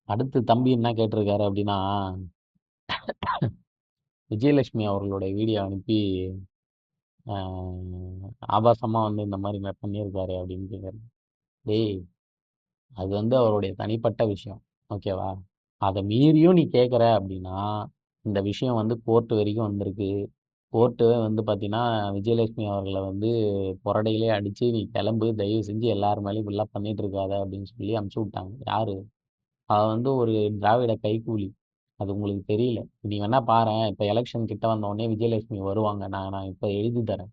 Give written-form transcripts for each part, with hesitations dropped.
அடுத்து தம்பி என்ன கேட்டிருக்காரு அப்படின்னா, விஜயலட்சுமி அவர்களுடைய வீடியோ அனுப்பி ஆபாசமா வந்து இந்த மாதிரி பண்ணியிருக்காரு அப்படின்னு கேட்குறாரு. டேய், அது வந்து அவருடைய தனிப்பட்ட விஷயம். ஓகேவா? அதை மீறியும் நீ கேட்குற அப்படின்னா, இந்த விஷயம் வந்து கோர்ட்டு வரைக்கும் வந்திருக்கு. கோர்ட்டு வந்து பார்த்தீங்கன்னா, விஜயலட்சுமி அவர்களை வந்து புரடையிலே அடித்து நீ கிளம்பு, தயவு செஞ்சு எல்லார் மேலேயும் இப்படிலாம் பண்ணிட்டு இருக்காத அப்படின்னு சொல்லி அமுச்சு விட்டாங்க. யாரு? அவ வந்து ஒரு திராவிட கைக்கூலி. அது உங்களுக்கு தெரியல. நீ வேணா பாரேன். இப்போ எலெக்ஷன் கிட்ட வந்த உடனே விஜயலட்சுமி வருவாங்க. நான் நான் இப்போ எழுதி தரேன்.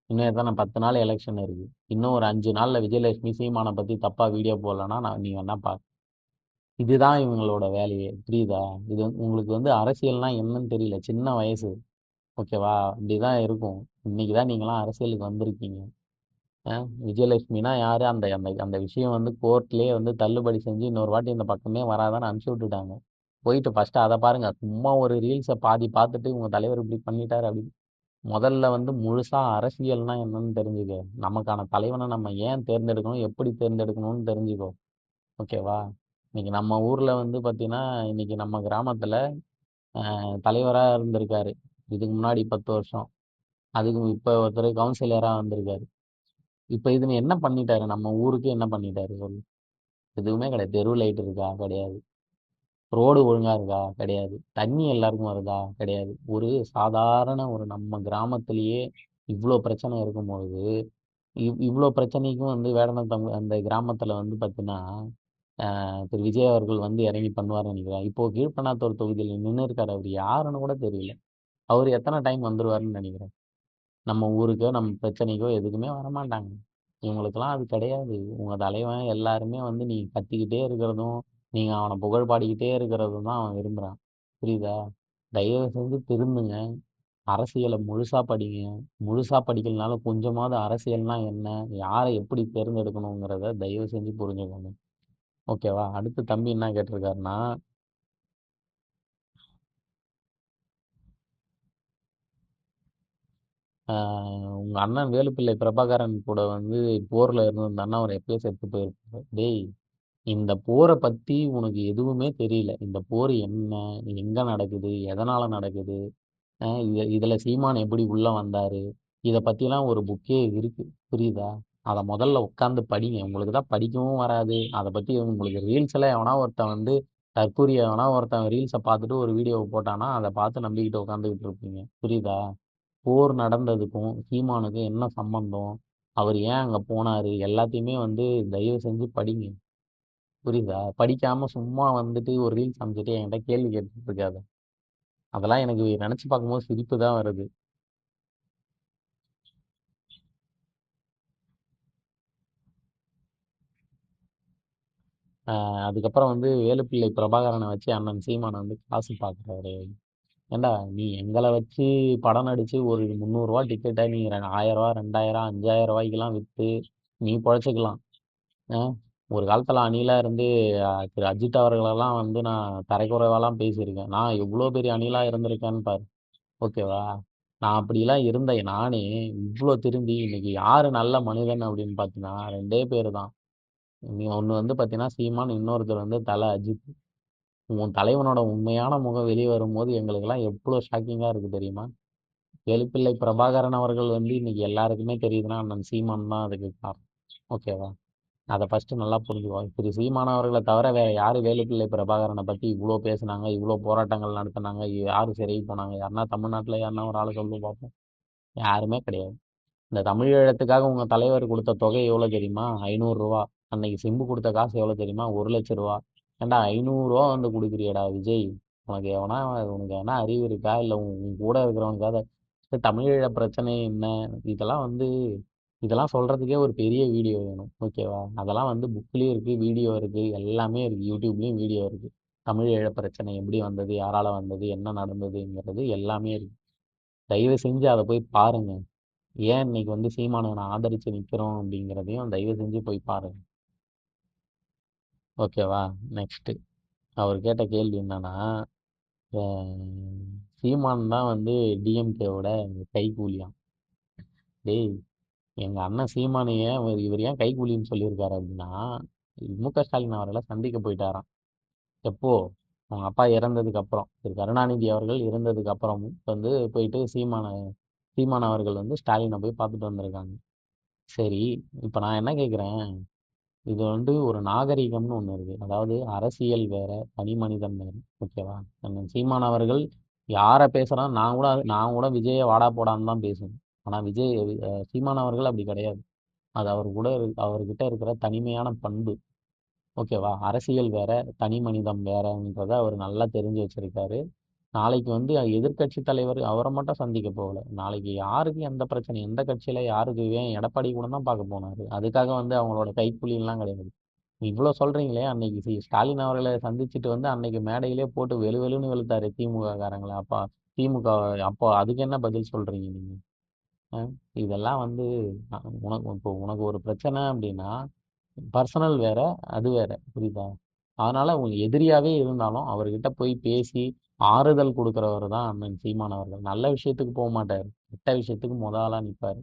இன்னும் எத்தனை 10 நாள் எலெக்ஷன் இருக்கு. இன்னும் ஒரு 5 நாளில் விஜயலட்சுமி சீமானை பற்றி தப்பாக வீடியோ போடலன்னா நீ வேணா பாரு. இதுதான் இவங்களோட வேலையே. புரியுதா? இது உங்களுக்கு வந்து அரசியல்னா என்னன்னு தெரியல. சின்ன வயசு. ஓகேவா? இப்படிதான் இருக்கும். இன்னைக்கு தான் நீங்களாம் அரசியலுக்கு வந்திருக்கீங்க. விஜயலட்சுமினா யாரு? அந்த அந்த அந்த விஷயம் வந்து கோர்ட்லயே வந்து தள்ளுபடி செஞ்சு இன்னொரு வாட்டி இந்த பக்கமே வராதான்னு அனுப்பிச்சு விட்டுட்டாங்க. போயிட்டு ஃபர்ஸ்ட் அதை பாருங்க. சும்மா ஒரு ரீல்ஸை பாதி பார்த்துட்டு உங்க தலைவர் இப்படி பண்ணிட்டாரு அப்படின்னு. முதல்ல வந்து முழுசா அரசியல்னா என்னன்னு தெரிஞ்சுக்கோ. நமக்கான தலைவனை நம்ம ஏன் தேர்ந்தெடுக்கணும், எப்படி தேர்ந்தெடுக்கணும்னு தெரிஞ்சுக்கோ. ஓகேவா? இன்னைக்கு நம்ம ஊர்ல வந்து பாத்தீங்கன்னா, இன்னைக்கு நம்ம கிராமத்துல தலைவரா இருந்திருக்காரு. இதுக்கு முன்னாடி 10 வருஷம். அதுக்கு இப்ப ஒருத்தர் கவுன்சிலரா வந்திருக்காரு. இப்ப இதுன்னு என்ன பண்ணிட்டாரு? நம்ம ஊருக்கு என்ன பண்ணிட்டாரு சொல்லு? எதுவுமே கிடையாது. தெரு லைட் இருக்கா? கிடையாது. ரோடு ஒழுங்கா இருக்கா? கிடையாது. தண்ணி எல்லாருக்கும் வருதா? கிடையாது. ஒரு சாதாரண ஒரு நம்ம கிராமத்திலேயே இவ்வளோ பிரச்சனை இருக்கும்பொழுது, இவ்வளோ பிரச்சனைக்கும் வந்து வேடநத்தம் அந்த கிராமத்துல வந்து பார்த்தீங்கன்னா, திரு விஜய் அவர்கள் வந்து இறங்கி பண்ணுவார்னு நினைக்கிறேன். இப்போ கீழ்பண்ணாத்தூர் தொகுதியில் நின்று இருக்காரு. அவர் யாருன்னு கூட தெரியல. அவர் எத்தனை டைம் வந்துருவாருன்னு நினைக்கிறேன். நம்ம ஊருக்கோ, நம்ம பிரச்சனைக்கோ எதுக்குமே வரமாட்டாங்க. இவங்களுக்கெல்லாம் அது கிடையாது. உங்க தலைவன் எல்லாருமே வந்து நீ கத்திக்கிட்டே இருக்கிறதும், நீங்க அவனை புகழ் பாடிக்கிட்டே இருக்கிறதும் தான் அவன் விரும்புறான். புரியுதா? தயவு செஞ்சு திருந்துங்க. அரசியலை முழுசா படிங்க. முழுசா படிக்கலனாலும் கொஞ்சமாவது அரசியல்னா என்ன? யாரை எப்படி தேர்ந்தெடுக்கணுங்கிறத தயவு செஞ்சு புரிஞ்சுக்கோங்க. ஓகேவா? அடுத்து தம்பி என்ன கேட்டிருக்காருன்னா, உங்க அண்ணன் வேலுப்பிள்ளை பிரபாகரன் கூட வந்து போர்ல இருந்திருந்தாருன்னா அவர் எப்பயோ செத்து போயிருப்பாரு. டேய், இந்த போரை பத்தி உனக்கு எதுவுமே தெரியல. இந்த போர் என்ன? எங்க நடக்குது? எதனால நடக்குது? இதுல சீமான் எப்படி உள்ள வந்தாரு? இத பத்திலாம் ஒரு புக்கே இருக்கு. புரியுதா? அதை முதல்ல உட்காந்து படிங்க. உங்களுக்கு தான் படிக்கவும் வராது. அதை பத்தி உங்களுக்கு ரீல்ஸ் எல்லாம் எவனா ஒருத்தன் வந்து தற்கூரிய எவனா ஒருத்தன் ரீல்ஸை பார்த்துட்டு ஒரு வீடியோவை போட்டானா அதை பார்த்து நம்பிக்கிட்டு உட்காந்துக்கிட்டு இருப்பீங்க. புரியுதா? போர் நடந்ததுக்கும் சீமானுக்கும் என்ன சம்பந்தம்? அவர் ஏன் அங்க போனாரு? எல்லாத்தையுமே வந்து தயவு செஞ்சு படிங்க. புரியுதா? படிக்காம சும்மா வந்துட்டு ஒரு ரீல்ஸ் அமைச்சிட்டு என்கிட்ட கேள்வி கேட்டுட்டு இருக்காத. அதெல்லாம் எனக்கு நினைச்சு பார்க்கும்போது சிரிப்பு தான் வருது. அதுக்கப்புறம் வந்து வேலுப்பிள்ளை பிரபாகரனை வச்சு அண்ணன் சீமானை வந்து காசு பார்க்குறாரு. ஏண்டா, நீ எங்களை வச்சு படம் நடிச்சு ஒரு 300 ரூபா டிக்கெட்டை நீ 1000 ரூபா 2000 5000 ரூபாய்க்கெல்லாம் விற்று நீ பொழைச்சிக்கலாம். ஒரு காலத்தில் அணிலாக இருந்து திரு அஜித் அவர்களெல்லாம் வந்து நான் தரைக்குறைவாலாம் பேசியிருக்கேன். நான் எவ்வளோ பெரிய அணிலாக இருந்திருக்கேன்னு பாரு. ஓகேவா? நான் அப்படிலாம் இருந்த நானே இவ்வளோ திரும்பி இன்னைக்கு யாரு நல்ல மனிதன் அப்படின்னு பார்த்தீங்கன்னா ரெண்டே பேர் தான். நீ ஒன்று வந்து பார்த்தீங்கன்னா சீமான், இன்னொருத்தர் வந்து தலை அஜித். உன் தலைவனோட உண்மையான முகம் வெளியே வரும்போது எங்களுக்கெல்லாம் எவ்வளோ ஷாக்கிங்காக இருக்குது தெரியுமா? வேலுப்பிள்ளை பிரபாகரன் அவர்கள் வந்து இன்னைக்கு எல்லாருக்குமே தெரியுதுன்னா அண்ணன் சீமான் தான் அதுக்கு காரணம். ஓகேவா? அதை ஃபஸ்ட்டு நல்லா புரிஞ்சுக்கோ. திரு சீமான் அவர்களை தவிர வேற யார் வேலுப்பிள்ளை பிரபாகரனை பற்றி இவ்வளோ பேசுனாங்க, இவ்வளோ போராட்டங்கள் நடத்தினாங்க, யார் சிறைக்கு போனாங்க? யாருன்னா தமிழ்நாட்டில் யாருன்னா ஒரு ஆளை சொல்லு பார்ப்போம். யாருமே கிடையாது. இந்த தமிழ் ஈழத்துக்காக உங்கள் தலைவர் கொடுத்த தொகை எவ்வளோ தெரியுமா? 500 ரூபா. அன்னைக்கு சிம்பு கொடுத்த காசு எவ்வளோ தெரியுமா? 1,00,000 ரூபா. ஏன்டா 500 ரூபா வந்து கொடுக்குறியடா விஜய்? உனக்கு எவனா உனக்கு எவனா அறிவு இருக்கா? இல்லை உன் கூட இருக்கிறவனுக்காக தமிழீழ பிரச்சனை என்ன? இதெல்லாம் வந்து இதெல்லாம் சொல்றதுக்கே ஒரு பெரிய வீடியோ வேணும். ஓகேவா? அதெல்லாம் வந்து புக்லேயும் இருக்கு, வீடியோ இருக்கு, எல்லாமே இருக்கு. யூடியூப்லேயும் வீடியோ இருக்கு. தமிழீழ பிரச்சனை எப்படி வந்தது, யாரால வந்தது, என்ன நடந்ததுங்கிறது எல்லாமே இருக்கு. தயவு செஞ்சு அதை போய் பாருங்க. ஏன் இன்னைக்கு வந்து சீமானை நான் ஆதரிச்சு நிற்கிறோம் அப்படிங்கிறதையும் தயவு செஞ்சு போய் பாருங்க. ஓகேவா? நெக்ஸ்ட் அவர் கேட்ட கேள்வி என்னன்னா, சீமான் தான் வந்து டிஎம்கேவோட கைக்கூலியாம். டேய், எங்க அண்ணன் சீமானைய இவர் ஏன் கைக்கூலின்னு சொல்லியிருக்காரு அப்படின்னா, மு க ஸ்டாலின் அவர்களை சந்திக்க போயிட்டாராம். எப்போ அவங்க அப்பா இறந்ததுக்கு அப்புறம், திரு கருணாநிதி அவர்கள் இறந்ததுக்கு அப்புறமும் வந்து போயிட்டு சீமான் அவர்கள் வந்து ஸ்டாலினை போய் பார்த்துட்டு வந்திருக்காங்க. சரி, இப்போ நான் என்ன கேட்குறேன், இது வந்து ஒரு நாகரிகம்னு ஒன்று இருக்கு. அதாவது அரசியல் வேற, தனி மனிதன் வேற. ஓகேவா? அண்ணன் சீமான் அவர்கள் யாரை பேசுறான், நான் கூட விஜயை வாடா போடான்னு தான் பேசுவேன். ஆனால் சீமான் அவர்கள் அப்படி கிடையாது. அது அவர்கிட்ட இருக்கிற தனிமையான பண்பு. ஓகேவா? அரசியல் வேற, தனி மனிதம் வேறன்றத அவர் நல்லா தெரிஞ்சு வச்சிருக்காரு. நாளைக்கு வந்து எதிர்க்கட்சி தலைவர் அவரை மட்டும் சந்திக்க போகல. நாளைக்கு யாருக்கு எந்த பிரச்சனை, எந்த கட்சியில யாருக்கு ஏன் எடப்பாடி கூட தான் பார்க்க போனாரு. அதுக்காக வந்து அவங்களோட கைக்கூலிலாம் கிடையாது. இவ்வளோ சொல்றீங்களே, அன்னைக்கு ஸ்டாலின் அவர்களை சந்திச்சுட்டு வந்து அன்னைக்கு மேடையிலே போட்டு வெளு வெளுன்னு வெளுத்தாரு திமுக காரங்களை. அப்பா திமுக அப்போ அதுக்கு என்ன பதில் சொல்றீங்க நீங்க? ஆ? இதெல்லாம் வந்து உனக்கு ஒரு பிரச்சனை அப்படின்னா பர்சனல் வேற, அது வேற. புரியுதா? அதனால உங்க எதிரியாவே இருந்தாலும் அவர்கிட்ட போய் பேசி ஆறுதல் கொடுக்குறவர் தான் அண்ணன் சீமான் அவர்கள். நல்ல விஷயத்துக்கு போக மாட்டார், கெட்ட விஷயத்துக்கு முத ஆளா நிற்பார்.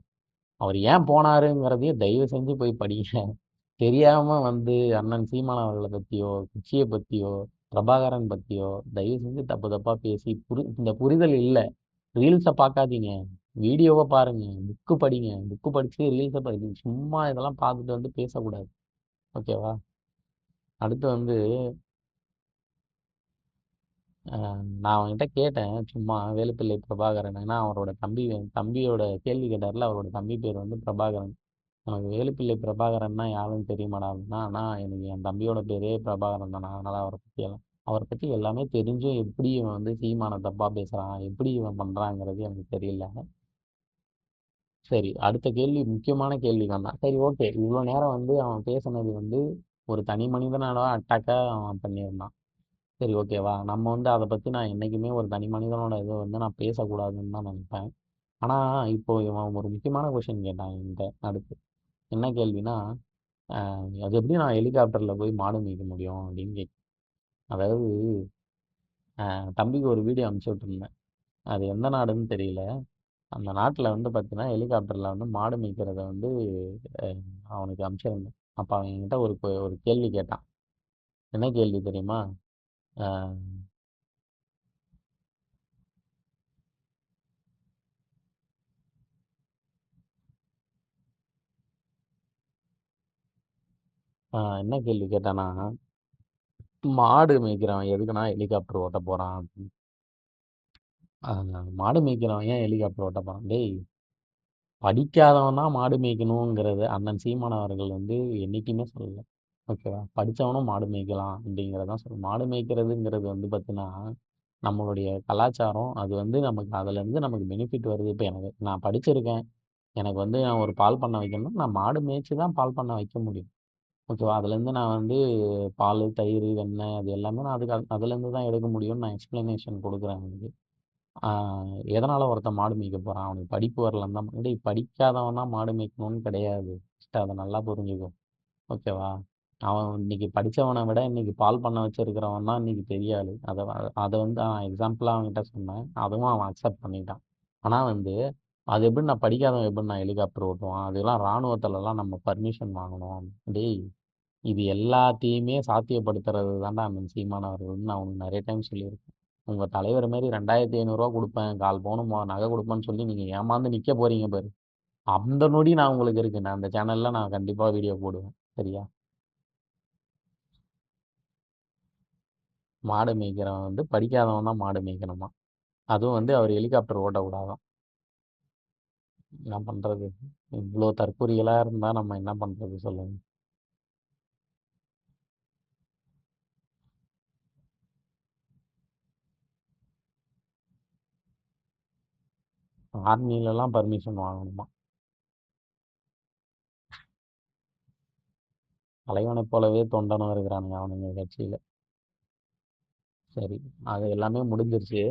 அவர் ஏன் போனாருங்கிறதையும் தயவு செஞ்சு போய் படிங்க. தெரியாம வந்து அண்ணன் சீமான் அவர்களை பத்தியோ, குச்சியை பத்தியோ, பிரபாகரன் பத்தியோ தயவு செஞ்சு தப்பு தப்பா பேசி இந்த புரிதல் இல்லை. ரீல்ஸை பார்க்காதீங்க, வீடியோவை பாருங்க, புக்கு படிங்க, புக்கு படிச்சு ரீல்ஸை படிங்க. சும்மா இதெல்லாம் பார்த்துட்டு வந்து பேசக்கூடாது. ஓகேவா? அடுத்து வந்து நான் அவன்கிட்ட கேட்டேன் சும்மா, வேலுப்பிள்ளை பிரபாகரன். ஏன்னா அவரோட தம்பியோட கேள்வி கேட்டார்ல, அவரோட தம்பி பேர் வந்து பிரபாகரன். உனக்கு வேலுப்பிள்ளை பிரபாகரன்னா யாருன்னு தெரியுமாடா அப்படின்னா, ஆனால் எனக்கு என் தம்பியோட பேரே பிரபாகரன் தானே, அதனால் அவரை பற்றி எல்லாமே தெரிஞ்சும் எப்படி இவன் வந்து சீமானை தப்பாக பேசுகிறான், எப்படி இவன் பண்ணுறாங்கிறது எனக்கு தெரியல. சரி, அடுத்த கேள்வி முக்கியமான கேள்வி தான். சரி, ஓகே, இவ்வளோ நேரம் வந்து அவன் பேசுனது வந்து ஒரு தனி மனிதனோட அட்டாக்காக அவன் பண்ணியிருந்தான். சரி, ஓகேவா? நம்ம வந்து அதை பற்றி நான் என்றைக்குமே ஒரு தனி மனிதனோட இதை வந்து நான் பேசக்கூடாதுன்னு தான் நினைப்பேன். ஆனால் இப்போ இவன் ஒரு முக்கியமான கொஷின் கேட்டான் என்கிட்ட. அடுத்து என்ன கேள்வினா, அது எப்படி நான் ஹெலிகாப்டரில் போய் மாடு மேய்க்க முடியும் அப்படின்னு அதாவது தம்பிக்கு ஒரு வீடியோ அனுப்பிச்சி விட்டுருந்தேன். அது எந்த நாடுன்னு தெரியல. அந்த நாட்டில் வந்து பார்த்தீங்கன்னா ஹெலிகாப்டரில் வந்து மாடு மேய்க்கிறத வந்து அஹ், அவனுக்கு அனுப்பிச்சிருந்தேன். அப்போ அவன் என்கிட்ட ஒரு கேள்வி கேட்டான். என்ன கேள்வி தெரியுமா? அஹ், என்ன கேள்வி கேட்டானா, மாடு மேய்க்கிறவன் எதுக்குன்னா ஹெலிகாப்டர் ஓட்ட போகிறான் அப்படின்னு. மாடு மேய்க்கிறவன் ஏன் ஹெலிகாப்டர் ஓட்ட போகிறான்? டேய், படிக்காதவன் தான் மாடு மேய்க்கணுங்கிறது அண்ணன் சீமான் அவர்கள் வந்து என்றைக்குமே சொல்லலை. ஓகேவா? படித்தவனும் மாடு மேய்க்கலாம் அப்படிங்கிறதான் மாடு மேய்க்கிறதுங்கிறது வந்து பார்த்தீங்கன்னா நம்மளுடைய கலாச்சாரம். அது வந்து நமக்கு அதுலேருந்து நமக்கு பெனிஃபிட் வருது. இப்போ நான் படிச்சிருக்கேன், எனக்கு வந்து நான் ஒரு பால் பண்ண வைக்கணும்னா நான் மாடு மேய்ச்சி தான் பால் பண்ண வைக்க முடியும். ஓகேவா? அதுலேருந்து நான் வந்து பால், தயிர், வெண்ணெய் அது எல்லாமே நான் அதுலேருந்து தான் எடுக்க முடியும்னு நான் எக்ஸ்ப்ளனேஷன் கொடுக்குறேன் அவனுக்கு. எதனால் ஒருத்தன் மாடு மேய்க்க போகிறான்? அவனுக்கு படிப்பு வரலன்னு தான். டேய், படிக்காதவன் தான் மாடு மேய்க்கணும்னு கிடையாது. ஃபஸ்ட்டு அதை நல்லா புரிஞ்சுக்கோ. ஓகேவா? அவன் இன்னைக்கு படித்தவனை விட இன்னைக்கு பால் பண்ண வச்சிருக்கிறவன் தான் இன்னைக்கு பெரிய ஆளு. அதை வந்து நான் எக்ஸாம்பிளாக அவன்கிட்ட சொன்னேன், அதுவும் அவன் அக்செப்ட் பண்ணிட்டான். ஆனால் வந்து அது எப்படி நான் படிக்காதவன் எப்படி நான் ஹெலிகாப்டர் ஓட்டுவான்? அதெல்லாம் இராணுவத்துலலாம் நம்ம பர்மிஷன் வாங்கணும். டேய், இது எல்லாத்தையுமே சாத்தியப்படுத்துறது தான்டா அண்ணன் சீமான் அவர்கள்னு நான் உனக்கு நிறைய டைம் சொல்லியிருக்கேன். உங்கள் தலைவர் மாரி 2500 கொடுப்பேன், கால் பவுன் நகை கொடுப்பேன்னு சொல்லி நீங்கள் ஏமாந்து நிற்க போறீங்க பாரு. அந்த நொடி நான் உங்களுக்கு இருக்கு. நான் அந்த சேனலில் நான் கண்டிப்பாக வீடியோ போடுவேன். சரியா? மாடு மேய்க்கிறவன் வந்து படிக்காதவன் தான் மாடு மேய்க்கணுமா? அதுவும் வந்து அவர் ஹெலிகாப்டர் ஓட்டக்கூடாதாம். என்ன பண்ணுறது? இவ்வளோ தற்குறிகளாக இருந்தால் நம்ம என்ன பண்ணுறது சொல்லுங்க? ஆர்மியிலலாம் பர்மிஷன் வாங்கணுமா? தலைவனைப் போலவே தொண்டனும் இருக்கிறானுங்க அவனுங்க கட்சியில். சரி, அது எல்லாமே முடிஞ்சிருச்சு.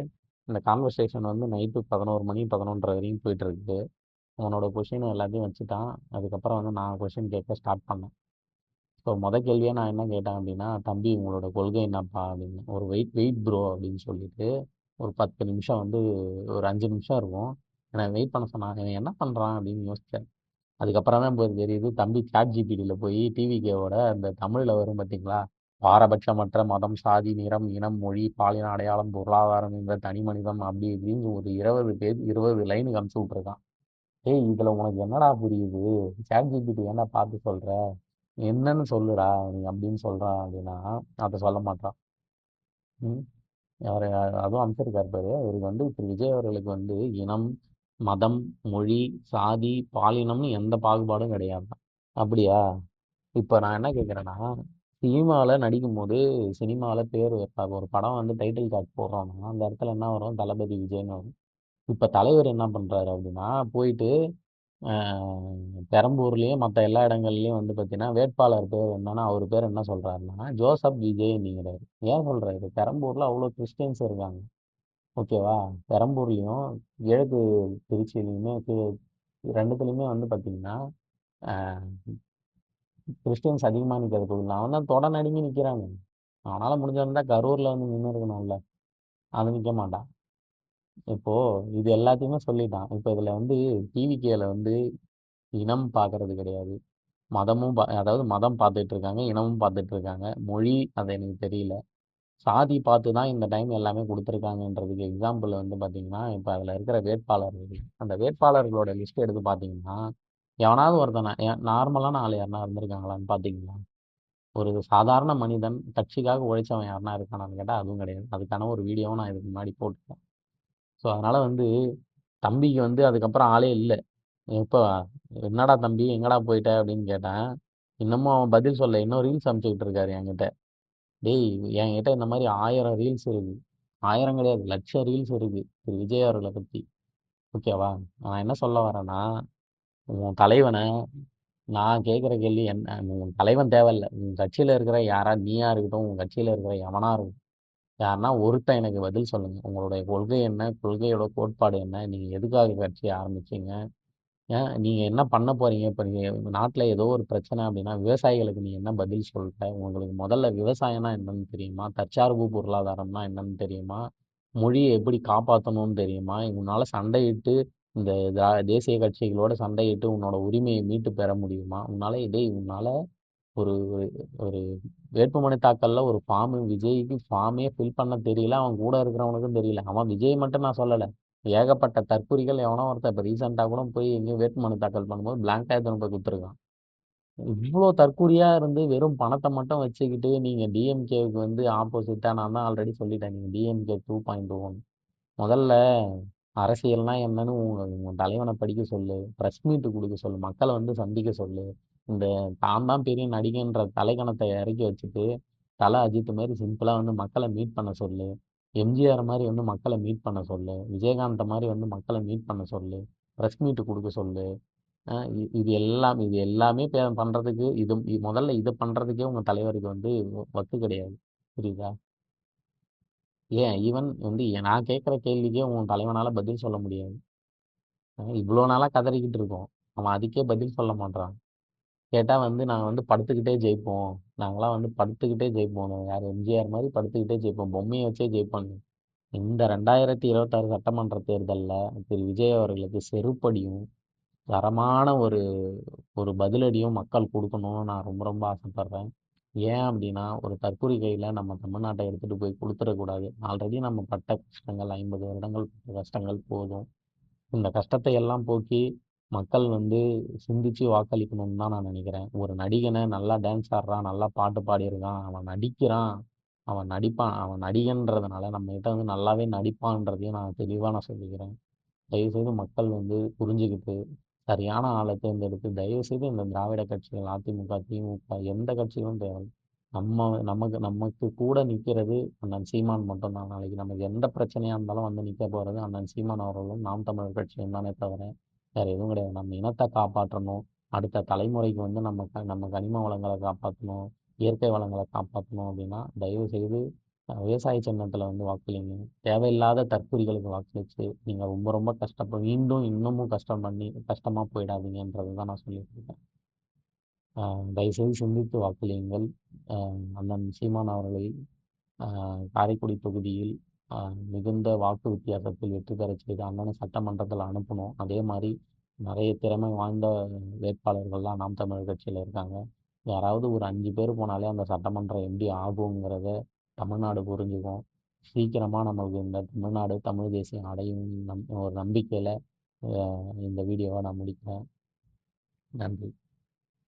இந்த கான்வர்சேஷன் வந்து நைட்டு 11 மணி 11:30 வரைக்கும் போயிட்டு இருக்குது. அவனோட கொஷின் எல்லாத்தையும் வச்சுட்டான். அதுக்கப்புறம் வந்து நான் கொஷின் கேட்க ஸ்டார்ட் பண்ணேன். ஸோ கேள்வியாக நான் என்ன கேட்டேன் அப்படின்னா, தம்பி உங்களோட கொள்கை என்னப்பா அப்படின்னு. ஒரு வெயிட் வெயிட் ப்ரோ அப்படின்னு சொல்லிட்டு ஒரு 10 நிமிஷம் வந்து ஒரு 5 நிமிஷம் இருக்கும். என்னை வெயிட் பண்ண சொன்னான். இவன் என்ன பண்ணுறான் அப்படின்னு யோசித்தேன். அதுக்கப்புறம் தான் போய் தெரியுது, தம்பி சாட் ஜிபிடியில் போய் டிவிகேவோட அந்த தமிழில் வரும் பார்த்தீங்களா, பாரபட்சமற்ற மதம், சாதி, நிறம், இனம், மொழி, பாலின அடையாளம், பொருளாதாரம் என்ற தனி மனிதம் அப்படி இப்படின்னு ஒரு 20 லைனுக்கு அனுப்பிச்சு விட்ருக்கான். ஏய் இதுல உனக்கு என்னடா புரியுது? ChatGPT ஏன்டா பார்த்து சொல்ற? என்னன்னு சொல்லுடா நீ அப்படின்னு சொல்றான் அப்படின்னா அதை சொல்ல மாட்டான். ம் அவர் அதுவும் அமைச்சிருக்காரு பாரு. அவருக்கு வந்து திரு விஜய் அவர்களுக்கு வந்து இனம், மதம், மொழி, சாதி, பாலினம்னு எந்த பாகுபாடும் கிடையாது. அப்படியா? இப்போ நான் என்ன கேட்குறேன்னா, சினிமாவில் நடிக்கும்போது சினிமாவில் பேர் வைப்பாங்க. ஒரு படம் வந்து டைட்டில் கார்டு போடுறோம்னா அந்த இடத்துல என்ன வரும்? தளபதி விஜய்னு வரும். இப்போ தலைவர் என்ன பண்ணுறாரு அப்படின்னா போயிட்டு பெரம்பூர்லேயே மற்ற எல்லா இடங்கள்லையும் வந்து பார்த்தீங்கன்னா வேட்பாளர் பேர் என்னன்னா அவர் பேர் என்ன சொல்கிறாருன்னா ஜோசப் விஜய்ங்கிறாரு. ஏன் சொல்கிறாரு? பெரம்பூரில் அவ்வளோ கிறிஸ்டியன்ஸ் இருக்காங்க. ஓகேவா? பெரம்பூர்லேயும் கிழக்கு திருச்சியிலையுமே ரெண்டுத்துலையுமே வந்து பார்த்தீங்கன்னா கிறிஸ்டியன்ஸ் அதிகமாக நிற்கிற கோவில். அவன் தான் தொட நடுங்கி நிற்கிறாங்க. அவனால் முடிஞ்சிருந்தா கரூரில் வந்து நின்று இருக்கணும்ல. அது நிற்க மாட்டான். இப்போது இது எல்லாத்தையுமே சொல்லிட்டான். இப்போ இதில் வந்து டிவிகேல வந்து இனம் பார்க்கறது கிடையாது. மதமும் அதாவது மதம் பார்த்துட்டு இருக்காங்க, இனமும் பார்த்துட்டு இருக்காங்க. மொழி அது எனக்கு தெரியல. சாதி பார்த்து தான் இந்த டைம் எல்லாமே கொடுத்துருக்காங்கன்றதுக்கு எக்ஸாம்பிள் வந்து பார்த்தீங்கன்னா, இப்போ அதில் இருக்கிற வேட்பாளர்கள், அந்த வேட்பாளர்களோட லிஸ்ட் எடுத்து பார்த்தீங்கன்னா, எவனாவது ஒருத்தனை நார்மலான ஆள் யாருனா இருந்திருக்காங்களான்னு பார்த்தீங்களா? ஒரு சாதாரண மனிதன் கட்சிக்காக உழைச்சவன் யாருனா இருக்கானான்னு கேட்டால் அதுவும் கிடையாது. அதுக்கான ஒரு வீடியோவும் நான் இதுக்கு முன்னாடி போட்டுருக்கேன். ஸோ அதனால் வந்து தம்பிக்கு வந்து அதுக்கப்புறம் ஆளே இல்லை. இப்போ என்னடா தம்பி எங்கடா போயிட்ட அப்படின்னு கேட்டேன். இன்னமும் அவன் பதில் சொல்ல இன்னும் ரீல்ஸ் அனுப்பிச்சுக்கிட்டு இருக்காரு என்கிட்ட. டேய் என்கிட்ட இந்த மாதிரி 1000 ரீல்ஸ் இருக்கு. 1000 கிடையாது, லட்சம் ரீல்ஸ் இருக்கு திரு விஜய் அவர்களை பற்றி. ஓகேவா? நான் என்ன சொல்ல வரேன்னா, உன் தலைவனை நான் கேட்குற கேள்வி என்ன, உன் தலைவன் தேவையில்லை. உன் கட்சியில் இருக்கிற யாரா நீயா இருக்கட்டும், உன் கட்சியில் இருக்கிற எவனா இருக்கட்டும், யாருன்னா ஒருத்தன் எனக்கு பதில் சொல்லுங்க. உங்களுடைய கொள்கை என்ன? கொள்கையோட கோட்பாடு என்ன? நீங்கள் எதுக்காக கட்சியை ஆரம்பிச்சீங்க? நீங்கள் என்ன பண்ண போகிறீங்க? இப்போ நீங்கள் நாட்டில் ஏதோ ஒரு பிரச்சனை அப்படின்னா விவசாயிகளுக்கு நீ என்ன பதில் சொல்கிற? உங்களுக்கு முதல்ல விவசாயம்னா என்னன்னு தெரியுமா? தற்சார்பு பொருளாதாரம்னா என்னன்னு தெரியுமா? மொழியை எப்படி காப்பாற்றணும்னு தெரியுமா? உன்னால் சண்டையிட்டு இந்த தேசிய கட்சிகளோட சண்டையிட்டு உன்னோட உரிமையை மீட்டு பெற முடியுமா? உன்னால் ஒரு ஒரு ஒரு வேட்புமனு தாக்கல்ல ஒரு ஃபார்மு விஜய்க்கு ஃபார்மே ஃபில் பண்ண தெரியல. அவன் கூட இருக்கிறவனுக்கும் தெரியல. அவன் விஜய் மட்டும் நான் சொல்லலை. ஏகப்பட்ட தற்குறிகள் எவனோ ஒருத்தன் இப்போ ரீசெண்டாக கூட போய் எங்கேயும் வேட்புமனு தாக்கல் பண்ணும்போது பிளாங்க் டயத்தில் போய் கொடுத்துருக்கான். இவ்வளோ தற்குறியாக இருந்து வெறும் பணத்தை மட்டும் வச்சுக்கிட்டு நீங்கள் டிஎம்கேவுக்கு வந்து ஆப்போசிட்டாக நான் தான் ஆல்ரெடி சொல்லிட்டேன். நீங்கள் டிஎம்கே 2.0 முதல்ல அரசியல்னா என்னன்னு உங்கள் தலைவனை படிக்க சொல்லு. ப்ரெஸ் மீட்டு கொடுக்க சொல்லு. மக்களை வந்து சந்திக்க சொல்லு. இந்த தான் தான் பெரிய நடிகைன்ற தலைக்கணத்தை இறக்கி வச்சுட்டு தலை அஜித் மாதிரி சிம்பிளாக வந்து மக்களை மீட் பண்ண சொல்லு. எம்ஜிஆர் மாதிரி வந்து மக்களை மீட் பண்ண சொல்லு. விஜயகாந்த் மாதிரி வந்து மக்களை மீட் பண்ண சொல்லு. ப்ரெஸ் மீட்டு கொடுக்க சொல்லு. இது எல்லாமே பண்ணுறதுக்கு முதல்ல இதை பண்ணுறதுக்கே உங்கள் தலைவருக்கு வந்து வக்கு கிடையாது. புரியுதா? ஏன் ஈவன் வந்து நான் கேட்குற கேள்விக்கே உன் தலைவனால் பதில் சொல்ல முடியாது. இவ்வளோ நாளாக கதறிக்கிட்டு இருக்கோம். அவன் அதுக்கே பதில் சொல்ல மாட்றான். கேட்டால் வந்து நாங்கள் வந்து படுத்துக்கிட்டே ஜெயிப்போம். நாங்களாம் வந்து படுத்துக்கிட்டே ஜெயிப்போம். யார் எம்ஜிஆர் மாதிரி படுத்துக்கிட்டே ஜெயிப்போம். பொம்மையை வச்சே ஜெயிப்போம். இந்த 2026 சட்டமன்ற தேர்தலில் திரு விஜய் அவர்களுக்கு செருப்படியும் தரமான ஒரு ஒரு பதிலடியும் மக்கள் கொடுக்கணும்னு நான் ரொம்ப ரொம்ப ஆசைப்பட்றேன். ஏன் அப்படின்னா ஒரு தற்குறி கையில் நம்ம தமிழ்நாட்டை எடுத்துகிட்டு போய் கொடுத்துடக்கூடாது. ஆல்ரெடி நம்ம பட்ட கஷ்டங்கள் 50 வருடங்கள் பட்ட கஷ்டங்கள் போதும். இந்த கஷ்டத்தை எல்லாம் போக்கி மக்கள் வந்து சிந்திச்சு வாக்களிக்கணும்னு தான் நான் நினைக்கிறேன். ஒரு நடிகனை நல்லா டான்ஸ் ஆடுறான், நல்லா பாட்டு பாடியிருக்கான், அவன் நடிக்கிறான், அவன் நடிப்பான், அவன் நடிகன்றதுனால நம்மகிட்ட வந்து நல்லாவே நடிப்பான்றதையும் நான் தெளிவாக நான் சொல்லிக்கிறேன். தயவுசெய்து மக்கள் வந்து புரிஞ்சுக்கிட்டு சரியான ஆளை தேர்ந்தெடுத்து தயவுசெய்து இந்த திராவிட கட்சிகள் அதிமுக திமுக எந்த கட்சிகளும் தேவை. நமக்கு கூட நிற்கிறது அண்ணன் சீமான் மட்டும்தான். நாளைக்கு நமக்கு எந்த பிரச்சனையாக இருந்தாலும் வந்து நிற்க போகிறது அண்ணன் சீமான் அவர்களும் நாம் தமிழர் கட்சியும் தானே தவிர வேறு எதுவும் கிடையாது. நம்ம இனத்தை காப்பாற்றணும். அடுத்த தலைமுறைக்கு வந்து நம்ம கனிம வளங்களை காப்பாற்றணும். இயற்கை வளங்களை காப்பாற்றணும் அப்படின்னா தயவுசெய்து விவசாய சின்னத்தில் வந்து வாக்களிங்க. தேவையில்லாத தற்குறிகளுக்கு வாக்களித்து நீங்கள் ரொம்ப ரொம்ப மீண்டும் இன்னமும் கஷ்டமாக போயிடாதீங்கன்றது தான் நான் சொல்லிட்டு இருக்கேன். தயவுசெய்து சிந்தித்து வாக்களியுங்கள். அண்ணன் சீமான் அவர்களை காரைக்குடி தொகுதியில் மிகுந்த வாக்கு வித்தியாசத்தில் வெற்றி பெறச் செய்து அண்ணனை சட்டமன்றத்தில் அனுப்பணும். அதே மாதிரி நிறைய திறமை வாய்ந்த வேட்பாளர்கள்லாம் நாம் தமிழர் கட்சியில் இருக்காங்க. யாராவது ஒரு 5 பேர் போனாலே அந்த சட்டமன்றம் எப்படி ஆகுங்கிறத தமிழ்நாடு புரிஞ்சுக்கும். சீக்கிரமாக நமக்கு இந்த தமிழ்நாடு தமிழ் தேசியம் அடையும் ஒரு நம்பிக்கையில் இந்த வீடியோவை நான் முடிக்கிறேன். நன்றி.